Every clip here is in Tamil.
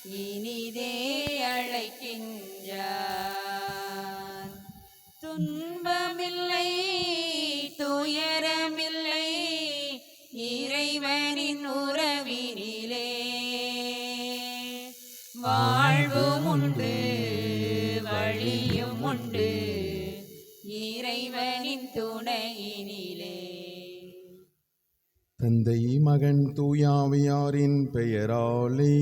இனிதே அழைக்கின்றார். துன்பமில்லை துயரமில்லை இறைவனின் உறவினிலே, வாழ்வும் உண்டு வழியும் உண்டு இறைவனின் துணையினிலே. தந்தை மகன் தூயாவியாரின் பெயராலே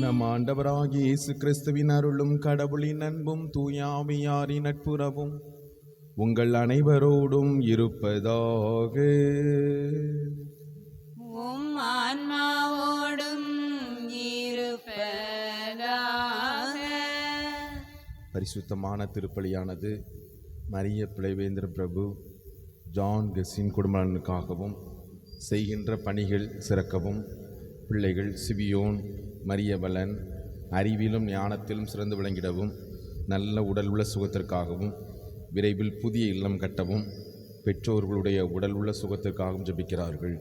நம் ஆண்டவராகிய இயேசு கிறிஸ்துவின் அருளும் கடவுளின் அன்பும் தூயாவியாரின் நட்புறவும் உங்கள் அனைவரோடும் இருப்பதாக. உம் ஆன்மாவோடும் இருப்பதாக. பரிசுத்தமான திருப்பலியானது மரிய பிளைவேந்திர பிரபு ஜான் கெஸ்ஸின் குடும்பங்களுக்காகவும், செய்கின்ற பணிகள் சிறக்கவும், பிள்ளைகள் சிவியோன் மரியவலன் அறிவிலும் ஞானத்திலும் சிறந்து விளங்கிடவும், நல்ல உடல் உள்ள சுகத்திற்காகவும், விரைவில் புதிய இல்லம் கட்டவும், பெற்றோர்களுடைய உடல் உள்ள சுகத்திற்காகவும் ஜெபிக்கிறார்கள்.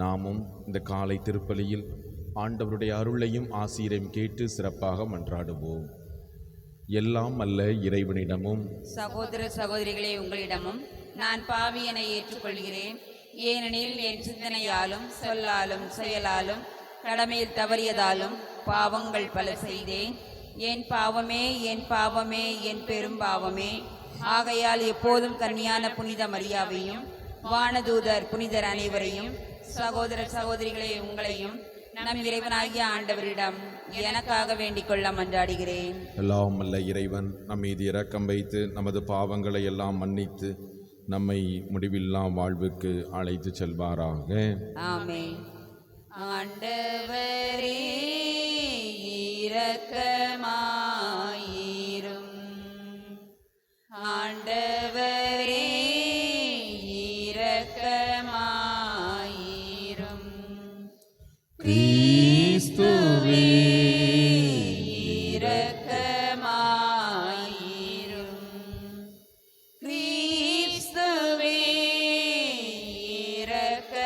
நாமும் இந்த காலை திருப்பலியில் ஆண்டவருடைய அருளையும் ஆசீரையும் கேட்டு சிறப்பாக மன்றாடுவோம். எல்லாம் அல்ல இறைவனிடமும் சகோதர சகோதரிகளே, உங்களிடமும் நான் பாவி என ஏற்றுக்கொள்கிறேன். ஏனெனில் என் சிந்தனையாலும் சொல்லாலும் செயலாலும் கடமையில் தவறியதாலும் பாவங்கள் பல செய்தேன். என் பாவமே என் பாவமே என் பெரும் பாவமே. ஆகையால் எப்போதும் கன்னியான புனித மரியாவையும் வானதூதர் புனிதர் அனைவரையும், சகோதர சகோதரிகளே உங்களையும் நம் இறைவனாகிய ஆண்டவரிடம் எனக்காக வேண்டிக் கொள்ள மன்றாடுகிறேன். எல்லாம் அல்ல இறைவன் நம் மீது இரக்கம் வைத்து நமது பாவங்களை எல்லாம் மன்னித்து நம்மை முடிவில்லா வாழ்வுக்கு அழைத்து செல்வாராக. ஆமென். ஆண்டவரே இரக்கமாயிரும். ஆண்டவரே இரக்கமாயிரும். கிறிஸ்துவே இரக்கமாயிரும். கிறிஸ்துவே இரக்கமாயிரும்.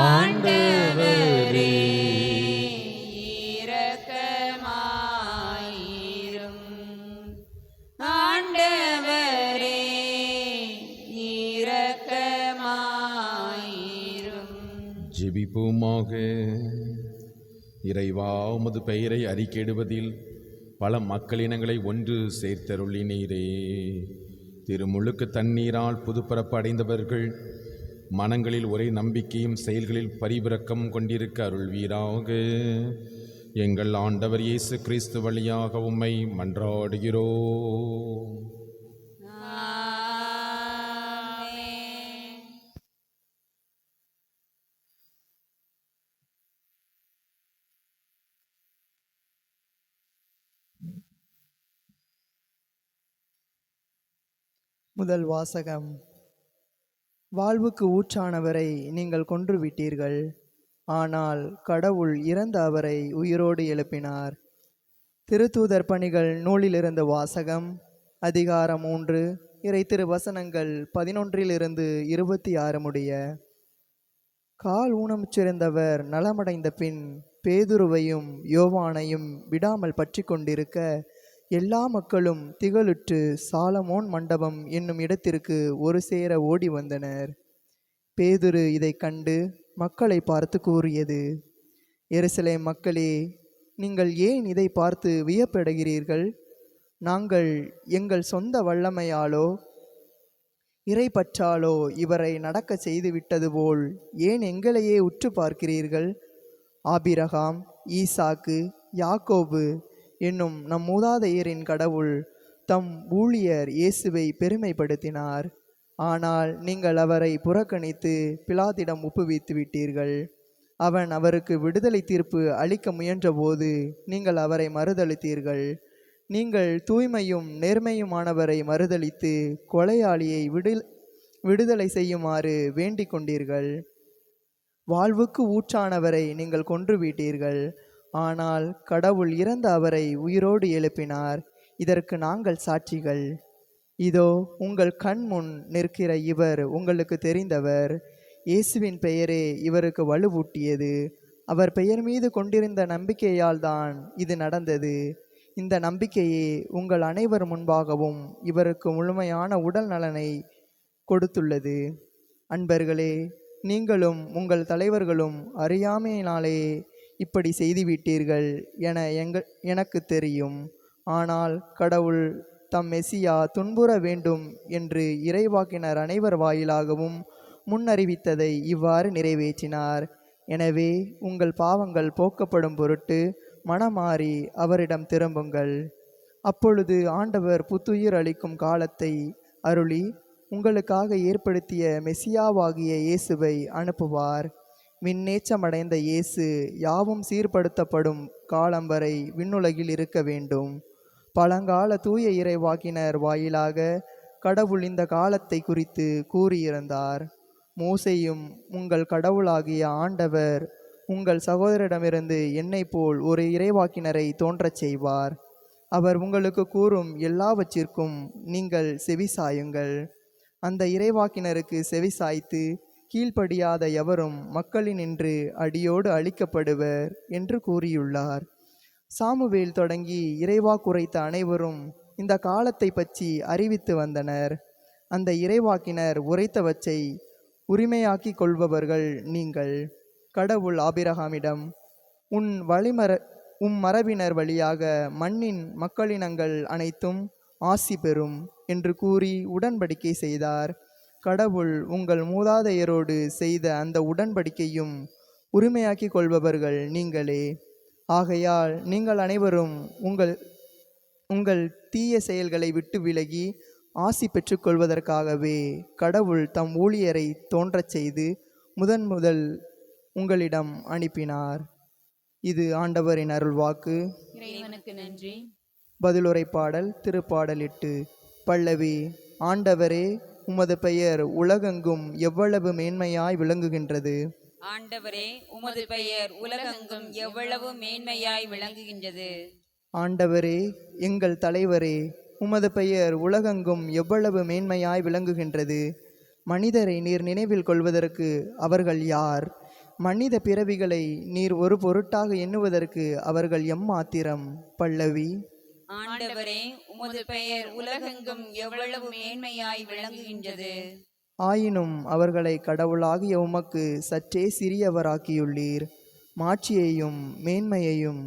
ஆண்டவரே இரக்கமாயிரும். ஆண்டவரே இரக்கமாயிரும். ஜெபிப்போமாக. இறைவா, உமது பெயரை அறிக்கையிடுவதில் பல மக்களினங்களை ஒன்று சேர்த்தருளினீரே. திருமுழுக்கு தண்ணீரால் புதுப்பிறப்பு அடைந்தவர்கள் மனங்களில் ஒரே நம்பிக்கையும் செயல்களில் பரிவிரக்கம் கொண்டிருக்க அருள்வீராக. எங்கள் ஆண்டவர் இயேசு கிறிஸ்து வழியாக உம்மை மன்றாடுகிறோம். ஆமென். முதல் வாசகம். வாழ்வுக்கு ஊற்றானவரை நீங்கள் கொன்றுவிட்டீர்கள், ஆனால் கடவுள் இறந்த அவரை உயிரோடு எழுப்பினார். திருத்தூதர் பணிகள் நூலிலிருந்து வாசகம். அதிகாரம் 3, இறை திருவசனங்கள் 11 26 முடிய. கால் ஊனமுற்றிருந்தவர் நலமடைந்த பின் பேதுருவையும் யோவானையும் விடாமல் பற்றி கொண்டிருக்க எல்லா மக்களும் திகழுற்று சாலமோன் மண்டபம் என்னும் இடத்திற்கு ஒரு சேர ஓடி வந்தனர். பேதுரு இதை கண்டு மக்களை பார்த்து கூறியது, எருசலேம் மக்களே, நீங்கள் ஏன் இதை பார்த்து வியப்படைகிறீர்கள்? நாங்கள் எங்கள் சொந்த வல்லமையாலோ இறைப்பற்றாலோ இவரை நடக்க செய்துவிட்டது போல் ஏன் எங்களையே உற்று பார்க்கிறீர்கள்? ஆபிரகாம், ஈசாக்கு, யாக்கோபு என்னும் நம் மூதாதையரின் கடவுள் தம் ஊழியர் இயேசுவை பெருமைப்படுத்தினார். ஆனால் நீங்கள் அவரை புறக்கணித்து பிலாத்திடம் ஒப்புவித்து விட்டீர்கள். அவன் அவருக்கு விடுதலை தீர்ப்பு அளிக்க முயன்றபோது நீங்கள் அவரை மறுதளித்தீர்கள். நீங்கள் தூய்மையும் நேர்மையுமானவரை மறுதளித்து கொலையாளியை விடுதலை செய்யுமாறு வேண்டிக் கொண்டீர்கள். வாழ்வுக்கு ஊற்றானவரை நீங்கள் கொன்றுவிட்டீர்கள், ஆனால் கடவுள் இறந்த அவரை உயிரோடு எழுப்பினார். இதற்கு நாங்கள் சாட்சிகள். இதோ உங்கள் கண் முன் நிற்கிற இவர் உங்களுக்கு தெரிந்தவர். இயேசுவின் பெயரே இவருக்கு வலுவூட்டியது. அவர் பெயர் மீது கொண்டிருந்த நம்பிக்கையால் தான் இது நடந்தது. இந்த நம்பிக்கையே உங்கள் அனைவர் முன்பாகவும் இவருக்கு முழுமையான உடல் நலனை கொடுத்துள்ளது. அன்பர்களே, நீங்களும் உங்கள் தலைவர்களும் அறியாமையினாலே இப்படி செய்துவிட்டீர்கள் என எனக்கு தெரியும். ஆனால் கடவுள் தம் மெசியா துன்புற வேண்டும் என்று இறைவாக்கினர் அனைவர் வாயிலாகவும் முன்னறிவித்ததை இவ்வாறு நிறைவேற்றினார். எனவே உங்கள் பாவங்கள் போக்கப்படும் பொருட்டு மனமாறி அவரிடம் திரும்புங்கள். அப்பொழுது ஆண்டவர் புத்துயிர் அளிக்கும் காலத்தை அருளி உங்களுக்காக ஏற்படுத்திய மெசியாவாகிய இயேசுவை அனுப்புவார். விண்ணேற்றமடைந்த இயேசு யாவும் சீர்படுத்தப்படும் காலம் வரை விண்ணுலகில் இருக்க வேண்டும். பழங்கால தூய இறைவாக்கினர் வாயிலாக கடவுள் இந்த காலத்தை குறித்து கூறியிருந்தார். மோசேயும் உங்கள் கடவுளாகிய ஆண்டவர் உங்கள் சகோதரிடமிருந்து என்னைப் போல் ஒரு இறைவாக்கினரை தோன்றச் செய்வார். அவர் உங்களுக்கு கூறும் எல்லாவற்றிற்கும் நீங்கள் செவிசாயுங்கள். அந்த இறைவாக்கினருக்கு செவிசாய்த்து கீழ்ப்படியாத எவரும் மக்களினின்று அடியோடு அழிக்கப்படுவர் என்று கூறியுள்ளார். சாமுவேல் தொடங்கி இறைவாக்குரைத்த அனைவரும் இந்த காலத்தை பற்றி அறிவித்து வந்தனர். அந்த இறைவாக்கினர் உரைத்தவற்றை உரிமையாக்கி கொள்பவர்கள் நீங்கள். கடவுள் ஆபிரகாமிடம், உம் மரபினர் வழியாக மண்ணின் மக்களினங்கள் அனைத்தும் ஆசி பெறும் என்று கூறி உடன்படிக்கை செய்தார். கடவுள் உங்கள் மூதாதையரோடு செய்த அந்த உடன்படிக்கையும் உரிமையாக்கி கொள்பவர்கள் நீங்களே. ஆகையால் நீங்கள் அனைவரும் உங்கள் தீய செயல்களை விட்டு விலகி ஆசி பெற்றுக்கொள்வதற்காகவே கடவுள் தம் ஊழியரை தோன்றச் செய்து முதல் உங்களிடம் அனுப்பினார். இது ஆண்டவரின் அருள்வாக்கு. இறைவனுக்கு நன்றி. பதிலுரை பாடல். திருப்பாடல் 8. பல்லவி. ஆண்டவரே, உமது பெயர் உலகெங்கும் எவ்வளவு மேன்மையாய் விளங்குகின்றது. ஆண்டவரே, உமது பெயர் உலகெங்கும் எவ்வளவு மேன்மையாய் விளங்குகின்றது. ஆண்டவரே, எங்கள் தலைவரே, உமது பெயர் உலகெங்கும் எவ்வளவு மேன்மையாய் விளங்குகின்றது. மனிதரை நீர் நினைவில் கொள்வதற்கு அவர்கள் யார்? மனித பிறவிகளை நீர் ஒரு பொருட்டாக எண்ணுவதற்கு அவர்கள் எம்மாத்திரம். பல்லவி. ஆண்டவரே, உமது பெயர் உலகெங்கும் எவ்வளவு மேன்மையாய் விளங்குகின்றது. ஆயினும் அவர்களை கடவுளாகிய உமக்கு சற்றே சிறியவராக்கியுள்ளீர். மாட்சியையும் மேன்மையையும்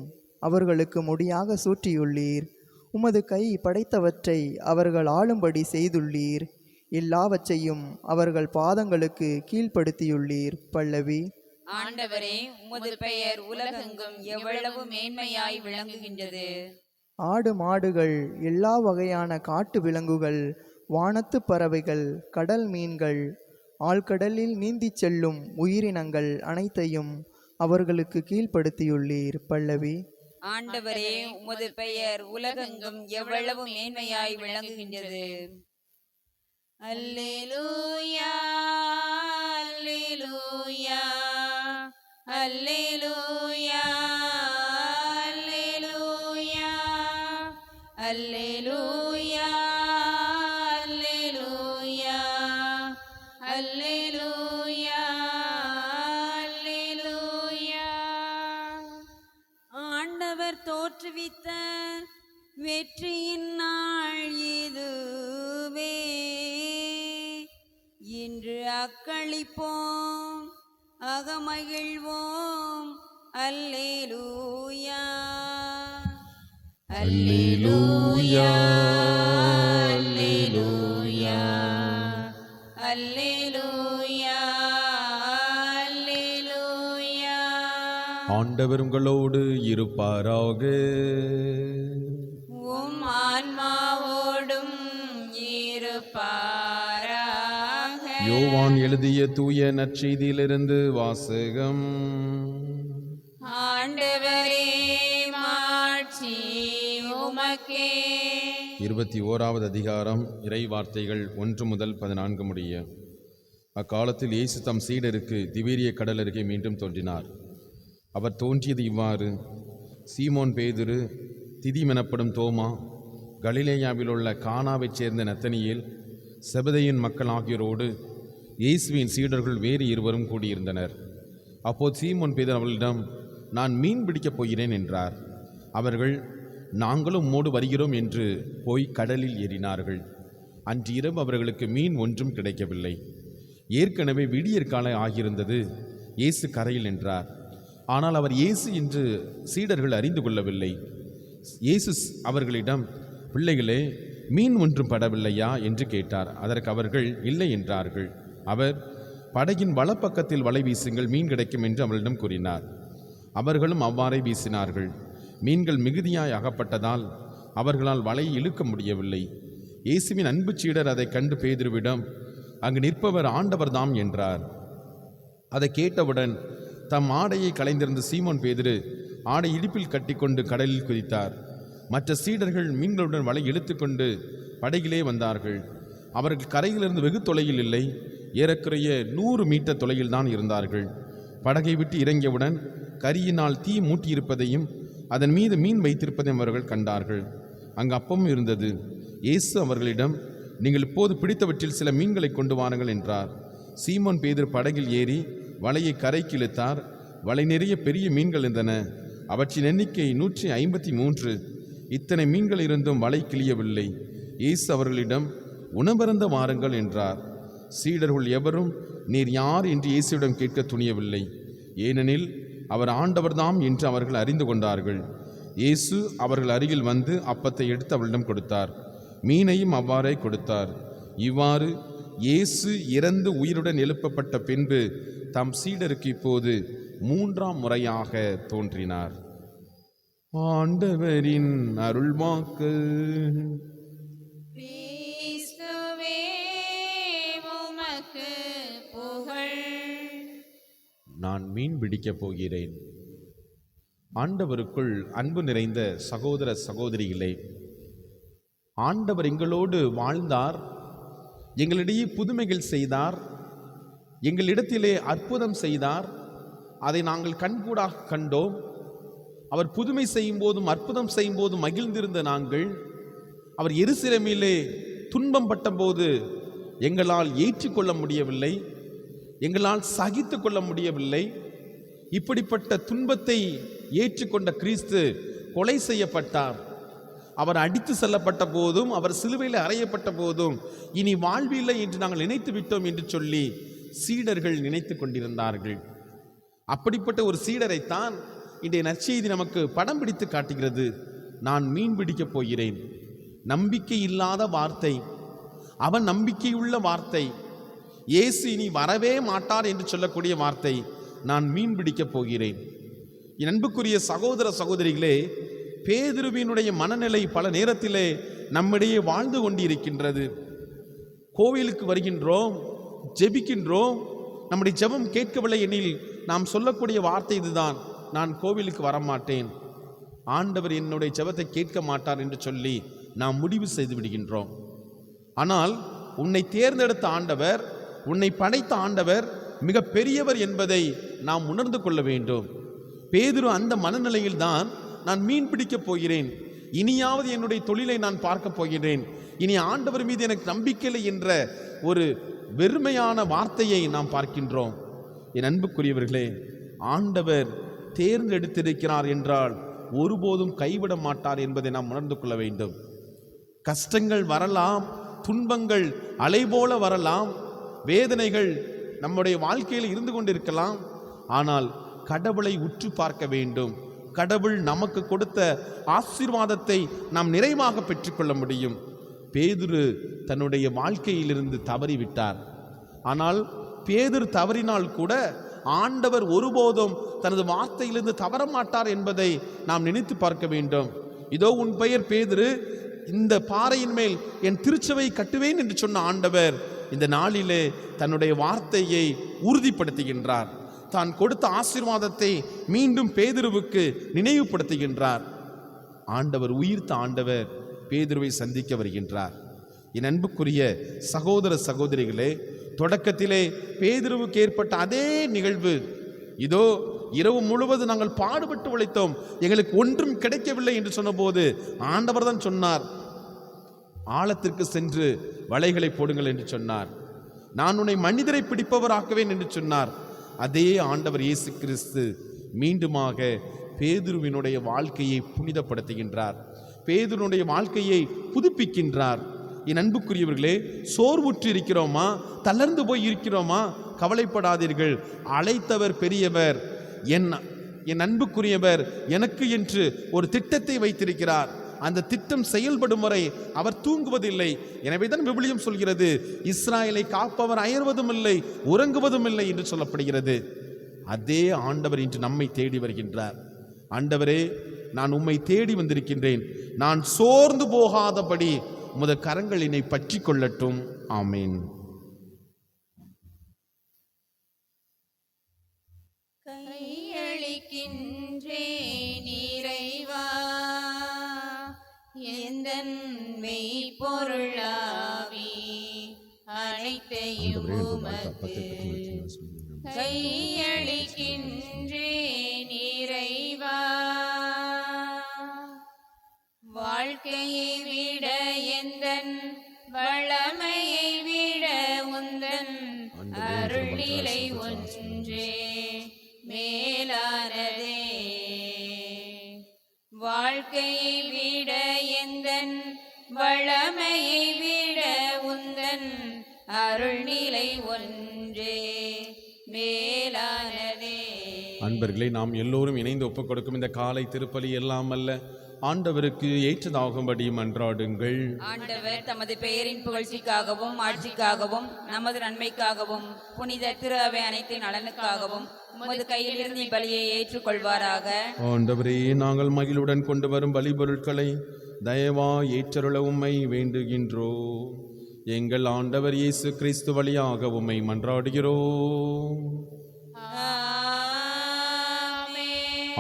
அவர்களுக்கு முடியாக சூட்டியுள்ளீர். உமது கை படைத்தவற்றை அவர்கள் ஆளும்படி செய்துள்ளீர். எல்லாவற்றையும் அவர்கள் பாதங்களுக்கு கீழ்ப்படுத்தியுள்ளீர். பல்லவி. ஆண்டவரே, உமது பெயர் உலகெங்கும் எவ்வளவு மேன்மையாய் விளங்குகின்றது. ஆடு மாடுகள், எல்லா வகையான காட்டு விலங்குகள், வானத்து பறவைகள், கடல் மீன்கள், ஆழ்கடலில் நீந்திச் செல்லும் உயிரினங்கள் அனைத்தையும் அவர்களுக்கு கீழ்ப்படுத்தியுள்ளீர். பல்லவி. ஆண்டவரே, உமது பெயர் உலகெங்கும் எவ்வளவு மேன்மையாய் விளங்குகின்றது. அல்லேலூயா, அல்லேலூயா, அல்லேலூயா, அல்லேலூயா, அல்லேலூயா, அல்லேலூயா, அல்லேலூயா, அல்லேலூயா. ஆண்டவர் தோற்றுவித்த வெற்றியின் நாள் இதுவே. இன்று அக்களிப்போம், அகமகிழ்வோம். அல்லேலூயா, அல்லேலூயா, அல்லேலூயா, அல்லேலூயா, அல்லேலூயா. ஆண்டவர் உங்களோடு இருப்பாராக. உம் ஆன்மாவோடும் இருப்பாராக. யோவான் எழுதிய தூய நற்செய்தியிலிருந்து வாசகம். ஆண்டவரே, மாட்சி உமக்கே. 21வது அதிகாரம். இறை வார்த்தைகள் 1 முதல் 14 முடிய. அக்காலத்தில் இயேசு தம் சீடருக்கு திபேரிய கடல் அருகே மீண்டும் தோன்றினார். அவர் தோன்றியது இவ்வாறு. சீமோன் பேதுரு, திதிமெனப்படும் தோமா, கலிலேயாவில் உள்ள கானாவைச் சேர்ந்த நத்தனியேல், செபதேயின் மக்கள் ஆகியோரோடு இயேசுவின் சீடர்கள் வேறு இருவரும் கூடியிருந்தனர். அப்போது சீமோன் பேதுரு அவர்களிடம், நான் மீன் பிடிக்கப் போகிறேன் என்றார். அவர்கள், நாங்களும் உம்மோடு வருகிறோம் என்று போய் கடலில் ஏறினார்கள். அன்று இரவு அவர்களுக்கு மீன் ஒன்றும் கிடைக்கவில்லை. ஏற்கனவே விடியற்காலை ஆகியிருந்தது. இயேசு கரையில் நின்றார். ஆனால் அவர் இயேசு என்று சீடர்கள் அறிந்து கொள்ளவில்லை. இயேசு அவர்களிடம், பிள்ளைகளே, மீன் ஒன்றும் படவில்லையா என்று கேட்டார். அதற்கு அவர்கள் இல்லை என்றார்கள். அவர், படகின் வலப்பக்கத்தில் வலை வீசுங்கள், மீன் கிடைக்கும் என்று அவர்களிடம் கூறினார். அவர்களும் அவ்வாறே வீசினார்கள். மீன்கள் மிகுதியாய் அகப்பட்டதால் அவர்களால் வலையை இழுக்க முடியவில்லை. இயேசுவின் அன்பு சீடர் அதை கண்டு பேதுருவிடம், அங்கு நிற்பவர் ஆண்டவர்தாம் என்றார். அதை கேட்டவுடன் தம் ஆடையை களைந்திருந்த சீமோன் பேதுரு ஆடை இடுப்பில் கட்டிக்கொண்டு கடலில் குதித்தார். மற்ற சீடர்கள் மீன்களுடன் வலை இழுத்துக்கொண்டு படகிலே வந்தார்கள். அவர்கள் கரையிலிருந்து வெகு தொலையில் இல்லை, ஏறக்குறைய 100 மீட்டர் தொலையில் தான் இருந்தார்கள். படகை விட்டு இறங்கியவுடன் கரியினால் தீ மூட்டியிருப்பதையும் அதன் மீது மீன் வைத்திருப்பதையும் அவர்கள் கண்டார்கள். அங்கு அப்பமும் இருந்தது. இயேசு அவர்களிடம், நீங்கள் இப்போது பிடித்தவற்றில் சில மீன்களை கொண்டு வாருங்கள் என்றார். சீமோன் பேதுரு படகில் ஏறி வலையை கரைக்கு இழுத்தார். வலை நிறைய பெரிய மீன்கள் இருந்தன. அவற்றின் எண்ணிக்கை 153. இத்தனை மீன்கள் இருந்தும் வலை கிழியவில்லை. இயேசு அவர்களிடம், உணவருந்த வாருங்கள் என்றார். சீடர்கள் எவரும் நீர் யார் என்று இயேசுவிடம் கேட்க துணியவில்லை. ஏனெனில் அவர் ஆண்டவர்தாம் என்று அவர்கள் அறிந்து கொண்டார்கள். இயேசு அவர்கள் அருகில் வந்து அப்பத்தை எடுத்து அவர்களிடம் கொடுத்தார். மீனையும் அவ்வாறே கொடுத்தார். இவ்வாறு இயேசு இறந்து உயிருடன் எழுப்பப்பட்ட பின்பு தம் சீடருக்கு இப்போது 3ஆம் முறையாக தோன்றினார். ஆண்டவரின் அருள்வாக்கு. கிறிஸ்துவே உமக்கு புகழ். நான் மீன் பிடிக்கப் போகிறேன். ஆண்டவருக்குள் அன்பு நிறைந்த சகோதர சகோதரிகளே, ஆண்டவர் எங்களோடு வாழ்ந்தார், எங்களிடையே புதுமைகள் செய்தார், எங்களிடத்திலே அற்புதம் செய்தார். அதை நாங்கள் கண்கூடாக கண்டோம். அவர் புதுமை செய்யும் போதும் அற்புதம் செய்யும் போதும் மகிழ்ந்திருந்த நாங்கள், அவர் எருசலேமிலே துன்பம் பட்டபோது எங்களால் ஏற்றுக்கொள்ள முடியவில்லை, எங்களால் சகித்து கொள்ள முடியவில்லை. இப்படிப்பட்ட துன்பத்தை ஏற்றுக்கொண்ட கிறிஸ்து கொலை செய்யப்பட்டார். அவர் அடித்து செல்லப்பட்ட போதும், அவர் சிலுவையில் அறையப்பட்ட போதும் இனி வாழ்வில்லை என்று நாங்கள் நினைத்து விட்டோம் என்று சொல்லி சீடர்கள் நினைத்து கொண்டிருந்தார்கள். அப்படிப்பட்ட ஒரு சீடரைத்தான் இன்றைய நற்செய்தி நமக்கு படம் பிடித்து காட்டுகிறது. நான் மீன் பிடிக்கப் போகிறேன். நம்பிக்கை இல்லாத வார்த்தை, அவன் நம்பிக்கையுள்ள வார்த்தை. இயேசு இனி வரவே மாட்டார் என்று சொல்லக்கூடிய வார்த்தை, நான் மீன் பிடிக்கப் போகிறேன். என் அன்புக்குரிய சகோதர சகோதரிகளே, பேதுருவினுடைய மனநிலை பல நேரத்திலே நம்மிடையே வாழ்ந்து கொண்டிருக்கின்றது. கோவிலுக்கு வருகின்றோம், ஜெபிக்கின்றோம், நம்முடைய ஜெபம் கேட்கவில்லை எனில் நாம் சொல்லக்கூடிய வார்த்தை இதுதான், நான் கோவிலுக்கு வரமாட்டேன், ஆண்டவர் என்னுடைய ஜெபத்தை கேட்க மாட்டார் என்று சொல்லி நாம் முடிவு செய்து விடுகின்றோம். ஆனால் உன்னை தேர்ந்தெடுத்த ஆண்டவர், உன்னை படைத்த ஆண்டவர் மிக பெரியவர் என்பதை நாம் உணர்ந்து கொள்ள வேண்டும். பேதுரு அந்த மனநிலையில்தான், நான் மீன் பிடிக்கப் போகிறேன், இனியாவது என்னுடைய தொழிலை நான் பார்க்க போகிறேன், இனி ஆண்டவர் மீது எனக்கு நம்பிக்கை என்ற ஒரு வெறுமையான வார்த்தையை நாம் பார்க்கின்றோம். என் அன்புக்குரியவர்களே, ஆண்டவர் தேர்ந்தெடுத்திருக்கிறார் என்றால் ஒருபோதும் கைவிட மாட்டார் என்பதை நாம் உணர்ந்து கொள்ள வேண்டும். கஷ்டங்கள் வரலாம், துன்பங்கள் அலைபோல வரலாம், வேதனைகள் நம்முடைய வாழ்க்கையில் இருந்து கொண்டிருக்கலாம். ஆனால் கடவுளை உற்று பார்க்க வேண்டும். கடவுள் நமக்கு கொடுத்த ஆசீர்வாதத்தை நாம் நிறைவாக பெற்றுக்கொள்ள முடியும். பேதுரு தன்னுடைய வாழ்க்கையிலிருந்து தவறிவிட்டார். ஆனால் பேதுரு தவறினால் கூட ஆண்டவர் ஒருபோதும் தனது வார்த்தையிலிருந்து தவறமாட்டார் என்பதை நாம் நினைத்து பார்க்க வேண்டும். இதோ உன் பெயர் பேதுரு, இந்த பாறையின் மேல் என் திருச்சபை கட்டுவேன் என்று சொன்ன ஆண்டவர் இந்த நாளிலே தன்னுடைய வார்த்தையை உறுதிப்படுத்துகின்றார். தான் கொடுத்த ஆசீர்வாதத்தை மீண்டும் பேதுருவுக்கு நினைவுபடுத்துகின்றார். ஆண்டவர், உயிர்த்த ஆண்டவர் பேதுருவை சந்திக்க வருகின்றார். என் அன்புக்குரிய சகோதர சகோதரிகளே, தொடக்கத்திலே பேதுருவுக்கு ஏற்பட்ட அதே நிகழ்வு, இதோ இரவு முழுவதும் நாங்கள் பாடுபட்டு உழைத்தோம், எங்களுக்கு ஒன்றும் கிடைக்கவில்லை என்று சொன்னபோது ஆண்டவர் தான் சொன்னார், ஆழத்திற்கு சென்று வலைகளை போடுங்கள் என்று சொன்னார். நான் உன்னை மனிதரை பிடிப்பவராக்குவேன் என்று சொன்னார். அதே ஆண்டவர் இயேசு கிறிஸ்து மீண்டுமாக பேதுருவினுடைய வாழ்க்கையை புனிதப்படுத்துகின்றார், பேதுருவினுடைய வாழ்க்கையை புதுப்பிக்கின்றார். என் அன்புக்குரியவர்களே, சோர்வுற்று இருக்கிறோமா, தளர்ந்து போய் இருக்கிறோமா? கவலைப்படாதீர்கள். அழைத்தவர் பெரியவர், என் அன்புக்குரியவர் எனக்கு என்று ஒரு திட்டத்தை வைத்திருக்கிறார். அந்த திட்டம் செயல்படும் வரை அவர் தூங்குவதில்லை. எனவேதான் விவிலியம் சொல்கிறது, இஸ்ராயலை காப்பவர் அயர்வதும் இல்லை, உறங்குவதும் இல்லை என்று சொல்லப்படுகிறது. அதே ஆண்டவர் இன்று நம்மை தேடி வருகின்றார். ஆண்டவரே, நான் உம்மை தேடி வந்திருக்கின்றேன், நான் சோர்ந்து போகாதபடி உமது கரங்கள் என்னை பற்றி கொள்ளட்டும். ஆமேன். கையளிக்கின்றேன் இறைவா எந்தன் மெய்ப்பொருளாவி அனைத்தையும் உமக்கு கையளிக்கின்றேன் இறைவா. வாழ்க்கையை விட எந்தன் வளமையை விட உந்தன் அருள்நிலை ஒன்றே மேலானதே. வாழ்க்கையை விட எந்தன் வளமையை விட உந்தன் அருள்நிலை ஒன்றே மேலானதே. அன்பர்களே, நாம் எல்லோரும் இணைந்து ஒப்புக் கொடுக்கும் இந்த காலை திருப்பலி எல்லாம் அல்ல ஆண்டவருக்கு ஏற்றதாகும்படி மன்றாடுங்கள். ஆண்டவர் தமது பெயரின் புகழ்ச்சிக்காகவும் ஆட்சிக்காகவும் நமது நன்மைக்காகவும் புனித திரு அவை அனைத்து நலனுக்காகவும் உமது கையிலிருந்து பலியை ஏற்றுக்கொள்வாராக. ஆண்டவரே, நாங்கள் மகிழுடன் கொண்டு வரும் பலிபொருட்களை தயவா ஏற்றருள உம்மை வேண்டுகின்றோம். எங்கள் ஆண்டவர் இயேசு கிறிஸ்து வழியாக உம்மை மன்றாடுகிறோம்.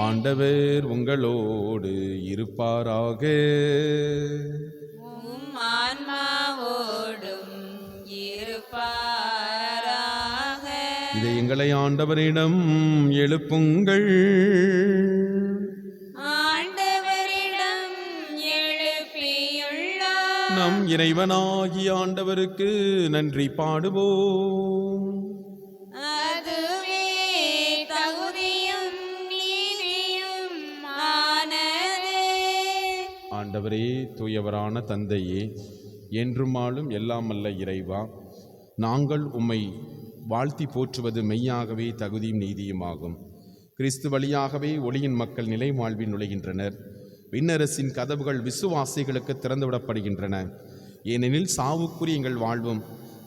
ஆண்டவர் உங்களோடு இருப்பாராக. உம் ஆன்மாவோடும் இருப்பாராக. இதை எங்களை ஆண்டவரிடம் எழுப்புங்கள். ஆண்டவரிடம் எழுப்பியுள்ளார். நம் இறைவனாகிய ஆண்டவருக்கு நன்றி பாடுவோம். அதுவே தகுதியும் நீதியும் ஆனதே. ஆண்டவரே, தூயவரான தந்தையே, என்றும் ஆளும் எல்லாம் அல்ல இறைவா, நாங்கள் உம்மை வாழ்த்தி போற்றுவது மெய்யாகவே தகுதியும் நீதியுமாகும். கிறிஸ்து வழியாகவே ஒளியின் மக்கள் நிலை வாழ்வில் நுழைகின்றனர். விண்ணரசின் கதவுகள் விசுவாசிகளுக்கு திறந்துவிடப்படுகின்றன. ஏனெனில் சாவுக்குரிய எங்கள் வாழ்வும்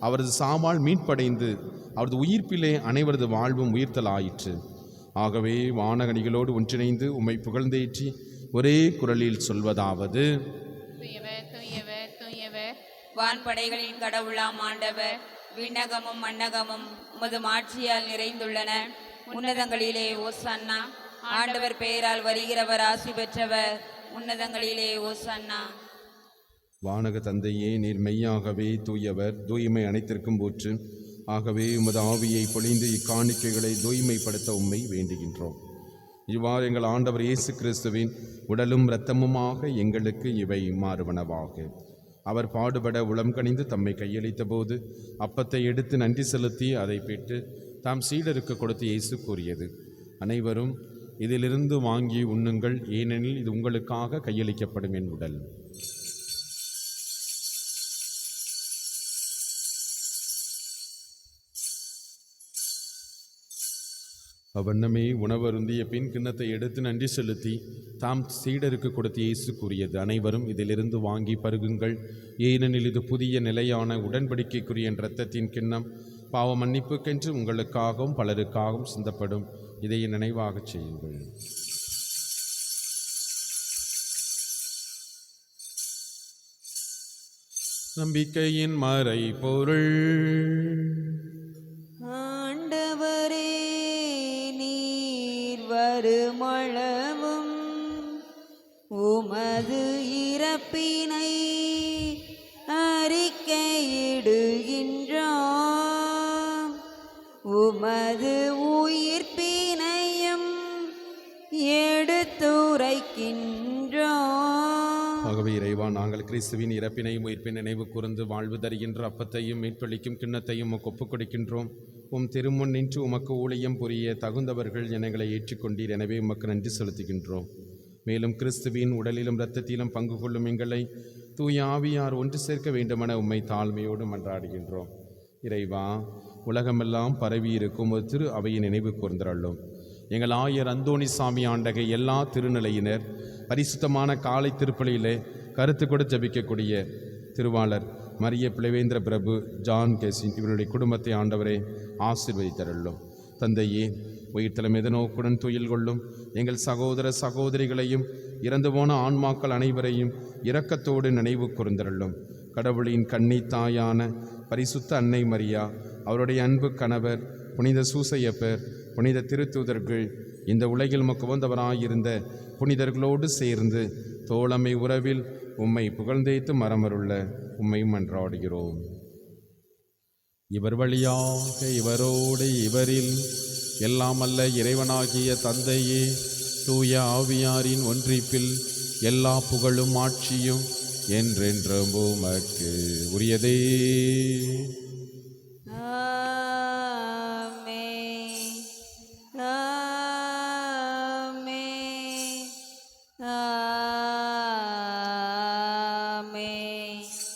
அவரது சாவால் மீட்படைந்து அவரது உயிர்ப்பிலே அனைவரது வாழ்வும் உயிர்த்தலாயிற்று. ஆகவே வானகணிகளோடு ஒன்றிணைந்து உம்மை புகழ்ந்தேற்றி ஒரே குரலில் சொல்வதாவது: தூயவர், தூயவர், தூயவர், வான்படைகளின் கடவுளாம் ஆண்டவர், விண்ணகமும் மண்ணகமும் உமது மாட்சியால் நிறைந்துள்ளன. உன்னதங்களிலே ஓசன்னா. ஆண்டவர் பெயரால் வருகிறவர் ஆசி பெற்றவர். உன்னதங்களிலே ஓசன்னா. வானக தந்தையே, நீர் மெய்யாகவே தூயவர், தூய்மை அனைத்திற்கும் ஊற்று. ஆகவே உமது ஆவியை பொழிந்து இக்காணிக்கைகளை தூய்மைப்படுத்த உம்மை வேண்டுகின்றோம். இவ்வாறு எங்கள் ஆண்டவர் இயேசு கிறிஸ்துவின் உடலும் இரத்தமுமாக எங்களுக்கு இவை மாறுவனவாக. அவர் பாடுபட உளம் கனிந்து தம்மை கையளித்த போது அப்பத்தை எடுத்து நன்றி செலுத்தி அதை பெற்று தாம் சீடருக்கு கொடுத்து இயேசு கூறியது: அனைவரும் இதிலிருந்து வாங்கி உண்ணுங்கள், ஏனெனில் இது உங்களுக்காக கையளிக்கப்படும் என் உடல். அவ்வண்ணமே உணவருந்திய பின் கிண்ணத்தை எடுத்து நன்றி செலுத்தி தாம் சீடருக்கு கொடுத்து இயேசு கூறியது: அனைவரும் இதிலிருந்து வாங்கி பருகுங்கள், ஏனெனில் இது புதிய நிலையான உடன்படிக்கைக்குரிய என் இரத்தத்தின் கிண்ணம், பாவ மன்னிப்புக்கென்று உங்களுக்காகவும் பலருக்காகவும் சிந்தப்படும். இதை நினைவாகச் செய்யுங்கள். நம்பிக்கையின் மறை பொருள். ஆண்டவரே, நீர் வருமளவும் உமது இறப்பினை அறிக்கையிடுகின்றோம், உமது உயிர்ப்பினையும் எடுத்துரைக்கின்றோம். ஆகவே இறைவா, இறைவா, நாங்கள் கிறிஸ்துவின் இறப்பினையும் உயிர்ப்பின் நினைவு கூர்ந்து வாழ்வு தருகின்ற அப்பத்தையும் மீட்பளிக்கும் கிண்ணத்தையும் உமக்கு ஒப்புக் கொடுக்கின்றோம். உம் திருமுன் நின்று உமக்கு ஊழியம் புரிய தகுந்தவர்கள் எங்களை ஏற்றுக்கொண்டீர். எனவே உமக்கு நன்றி செலுத்துகின்றோம். மேலும் கிறிஸ்துவின் உடலிலும் இரத்தத்திலும் பங்கு கொள்ளும் எங்களை தூய ஆவியார் ஒன்று சேர்க்க வேண்டுமென உம்மை தாழ்மையோடு மன்றாடுகின்றோம். இறைவா, உலகமெல்லாம் பரவியிருக்கும் ஒரு திரு அவையை நினைவு கூர்ந்தருளும். எங்கள் ஆயர் அந்தோணிசாமி ஆண்டகை எல்லா திருநிலையினர், பரிசுத்தமான காலை திருப்பலியிலே கருத்து கூட ஜபிக்கக்கூடிய திருவாளர் மரிய பிளவேந்திர பிரபு, ஜான் கேசின் இவருடைய குடும்பத்தை ஆண்டவரே ஆசீர்வதித்தருளும். தந்தையே, உயிர்த்தலம் எதனோக்குடன் துயில் கொள்ளும் எங்கள் சகோதர சகோதரிகளையும் இறந்து போன ஆன்மாக்கள் அனைவரையும் இரக்கத்தோடு நினைவு கூர்ந்தருளும். கடவுளின் கன்னி தாயான பரிசுத்த அன்னை மரியா, அவருடைய அன்பு கணவர் புனித சூசையப்பர், புனித திருத்தூதர்கள், இந்த உலகில் உமக்கு உகந்தவராயிருந்த புனிதர்களோடு சேர்ந்து தோழமை உறவில் உம்மை புகழ்ந்தேத்து மரமருள்ள உம்மை மன்றாடுகிறோம். இவர் வழியாக இவரோடு இவரில் எல்லாம் அல்ல இறைவனாகிய தந்தையே, தூய ஆவியாரின் ஒன்றிப்பில் எல்லா புகழும் ஆட்சியும் என்றென்றும் உமக்கு உரியதே.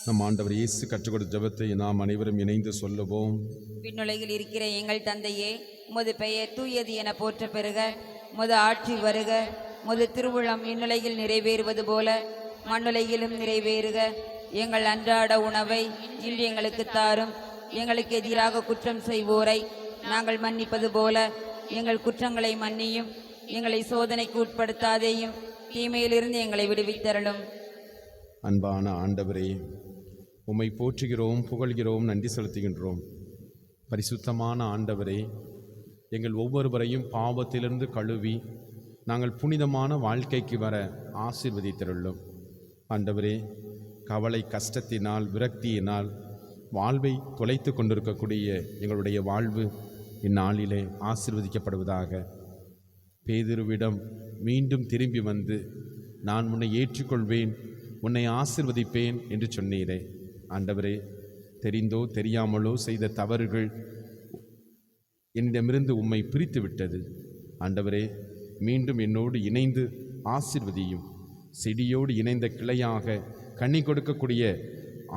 நம் ஆண்டவர் இயேசு கற்றுக் கொடுத்த ஜெபத்தை நாம் அனைவரும் இணைந்து சொல்லுவோம். விண்ணுலகில் இருக்கிற எங்கள் தந்தையே, உமது பெயர் தூயது என போற்ற பெறுக. உமது ஆட்சி வருக. உமது திருவுளம் விண்ணுலகில் நிறைவேறுவது போல மண்ணுலகிலும் நிறைவேறுக. எங்கள் அன்றாட உணவை இன்று எங்களுக்கு தாரும். எங்களுக்கு எதிராக குற்றம் செய்வோரை நாங்கள் மன்னிப்பது போல எங்கள் குற்றங்களை மன்னியும். எங்களை சோதனைக்கு உட்படுத்தாதேயும், தீமையிலிருந்து எங்களை விடுவித்தருளும். அன்பான ஆண்டவரே, உம்மை போற்றுகிறோம், புகழ்கிறோம், நன்றி செலுத்துகின்றோம். பரிசுத்தமான ஆண்டவரே, எங்கள் ஒவ்வொருவரையும் பாவத்திலிருந்து கழுவி நாங்கள் புனிதமான வாழ்க்கைக்கு வர ஆசீர்வதித்தருளும். ஆண்டவரே, கவலை, கஷ்டத்தினால், விரக்தியினால் வாழ்வை தொலைத்து கொண்டிருக்கக்கூடிய எங்களுடைய வாழ்வு இந்நாளிலே ஆசீர்வதிக்கப்படுவதாக. பேதுருவிடம் மீண்டும் திரும்பி வந்து, நான் உன்னை ஏற்றுக்கொள்வேன், உன்னை ஆசீர்வதிப்பேன் என்று சொன்னீரே. ஆண்டவரே, தெரிந்தோ தெரியாமலோ செய்த தவறுகள் என்னிடமிருந்து உம்மை பிரித்து விட்டது. ஆண்டவரே, மீண்டும் என்னோடு இணைந்து ஆசீர்வதியும். செடியோடு இணைந்த கிளையாக கனி கொடுக்கக்கூடிய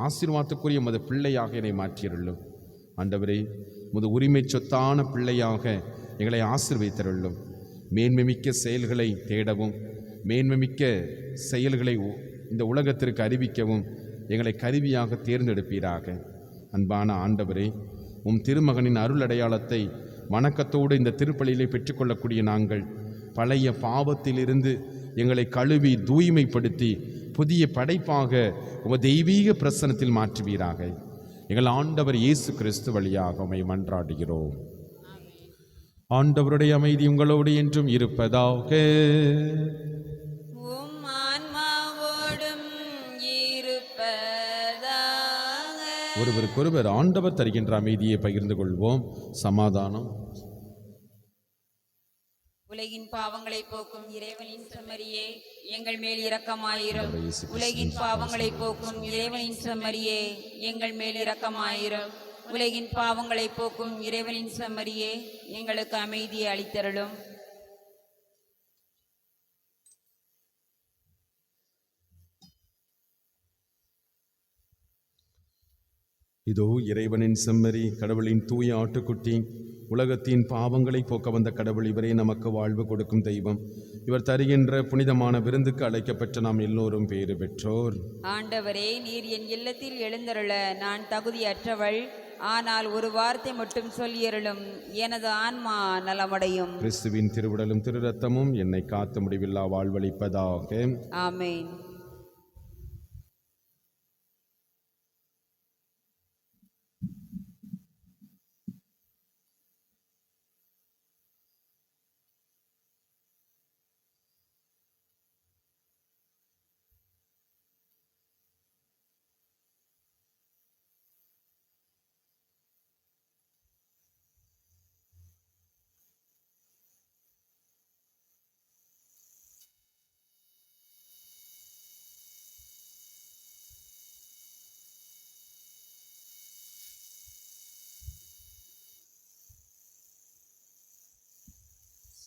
ஆசீர்வாதத்துக்குரிய உமது பிள்ளையாக என்னை மாற்றியருளும். ஆண்டவரே, உமது உரிமை சொத்தான பிள்ளையாக எங்களை ஆசீர்வதித்தருளும். மேன்மைமிக்க செயல்களை தேடவும், மேன்மைமிக்க செயல்களை இந்த உலகத்திற்கு அறிவிக்கவும் எங்களை கருவியாக தேர்ந்தெடுப்பீராக. அன்பான ஆண்டவரே, உம் திருமகனின் அருள் அடையாளத்தை வணக்கத்தோடு இந்த திருப்பலியிலே பெற்றுக்கொள்ளக்கூடிய நாங்கள் பழைய பாவத்திலிருந்து எங்களை கழுவி தூய்மைப்படுத்தி புதிய படைப்பாக உமது தெய்வீக பிரசன்னத்தில் மாற்றுவீராக. எங்கள் ஆண்டவர் இயேசு கிறிஸ்து வழியாக உம்மை மன்றாடுகிறோம். ஆண்டவருடைய அமைதி உங்களோடு என்றும் இருப்பதாக. ஒருவருக்கொருவர் ஆண்டவர் தருகின்ற அமைதியை பகிர்ந்து கொள்வோம். சமாதானம். உலகின் பாவங்களை போக்கும் இறைவனின் செம்மறியே, எங்கள் மேல் இரக்கமாயிரும். உலகின் பாவங்களை போக்கும் இறைவனின் செம்மறியே, எங்கள் மேல் இரக்கமாயிரும். உலகின் பாவங்களை போக்கும் இறைவனின் செம்மறியே, எங்களுக்கு அமைதியை அளித்தருளும். இதோ இறைவனின் செம்மறி, கடவுளின் தூய ஆட்டுக்குட்டி, உலகத்தின் பாவங்களை போக்க வந்த கடவுள். இவரே நமக்கு வாழ்வு கொடுக்கும் தெய்வம். இவர் தருகின்ற புனிதமான விருந்துக்கு அழைக்கப்பட்ட நாம் எல்லோரும் பேறு பெற்றோர். ஆண்டவரே, நீர் என் இல்லத்தில் எழுந்தருள நான் தகுதியற்றவள். ஆனால் ஒரு வார்த்தை மட்டும் சொல்லியருளும், எனது ஆன்மா நலமடையும். கிறிஸ்துவின் திருவுடலும் திரு ரத்தமும் என்னை காத்து முடிவில்லா வாழ்வளிப்பதாக. ஆமேன்.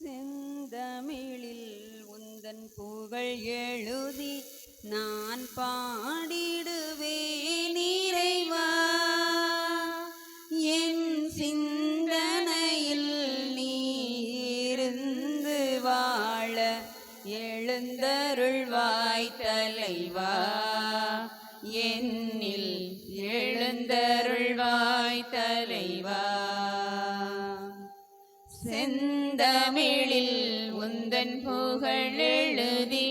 செந்தமிழில் உந்தன் புகழ் எழுதி நான் பாடிடுவேன் இறைவா. என் சிந்தனையில் நீ இருந்து வாழ எழுந்தருள்வாய் தலைவா. என்னில் எழுந்தருள்வாய் தலைவா. செந்தமிழில் உந்தன் புகழ் எழுதி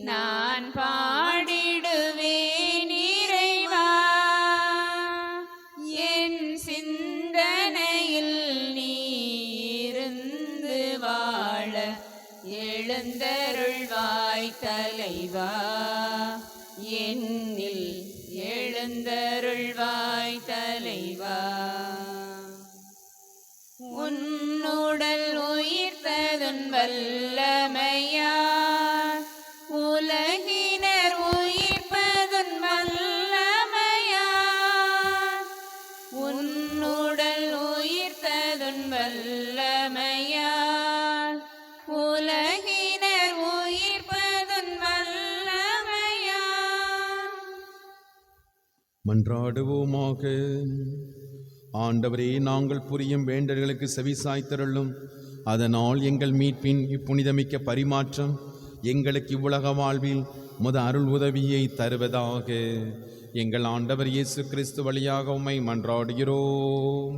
நான் பாடிடுவேன் இறைவா. என் சிந்தனையில் நீ இருந்து வாழ எழுந்தருள்வாய் தலைவா. என்னில் எழுந்தருள்வாய் தலைவா. உன்னுடல் உயிர்த்ததுன் வல்லமையார் உலகினர் உயிர்ப்பதுன் வல்லமையார். உன்னுடல் உயிர்த்ததுன் வல்லமையார் உலகினர் உயிர்ப்பதுன் வல்லமையார். மன்றாடுவோமாக. ஆண்டவரே, நாங்கள் புரியும் வேண்டல்களுக்கு செவிசாய்த்தருளும். அதனால் எங்கள் மீட்பின் இப்புனிதமிக்க பரிமாற்றம் எங்களுக்கு இவ்வுலக வாழ்வில் முத அருள் உதவியை தருவதாக. எங்கள் ஆண்டவர் இயேசு கிறிஸ்து வழியாக உம்மை மன்றாடுகிறோம்.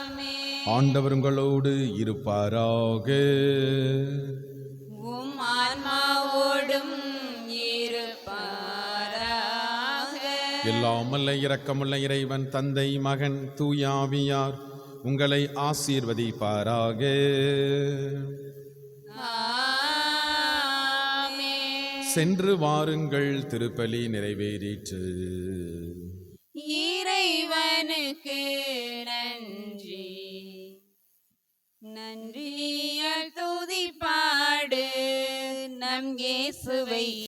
ஆமென். ஆண்டவர் உங்களோடு இருப்பாராக. உம் ஆன்மாவோடும் இருப்பாராக. எல்லாம் வல்ல இரக்கமுள்ள இறைவன் தந்தை மகன் தூயாவியார் உங்களை ஆசீர்வதிப்பாராக. ஆமென். சென்று வாருங்கள், திருப்பலி நிறைவேறிற்று. இறைவனுக்கு நன்றி. நன்றியால் துதிப்பாடு நம் இயேசுவை